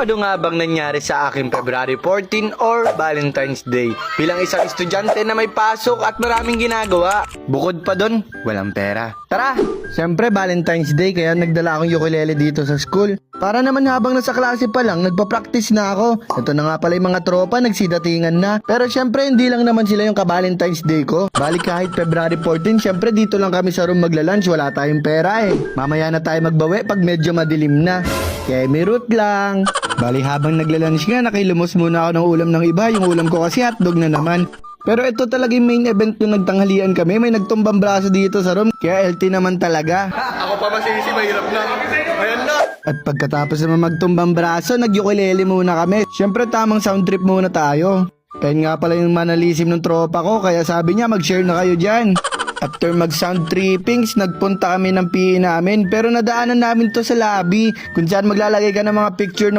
ano nga bang nangyari sa akin February 14 or Valentine's Day? Bilang isang estudyante na may pasok at maraming ginagawa. Bukod pa doon, walang pera. Tara! Siyempre Valentine's Day kaya nagdala akong ukulele dito sa school. Para naman habang nasa klase pa lang, nagpa-practice na ako. Ito na nga pala yung mga tropa, nagsidatingan na. Pero siyempre hindi lang naman sila yung ka-Valentine's Day ko. Balik kahit February 14, siyempre dito lang kami sa room magla-lunch, wala tayong pera eh. Mamaya na tayo magbawi pag medyo madilim na. Kemirut lang. Bali habang nagla-lunch nga, nakilumos muna ako ng ulam ng iba. Yung ulam ko kasi hotdog na naman. Pero ito talaga yung main event nung nagtanghalian kami. May nagtumbang braso dito sa room. Kaya LT naman talaga. Ako pa masisi, mahirap na. Ayan na. At pagkatapos naman magtumbang braso, nag-ukulele muna kami. Siyempre tamang sound trip muna tayo. Ayun nga pala yung manalisim ng tropa ko. Kaya sabi niya mag-share na kayo dyan. After mag-sound trippings, nagpunta kami ng PE namin. Pero nadaanan namin to sa lobby kung saan maglalagay ka ng mga picture ng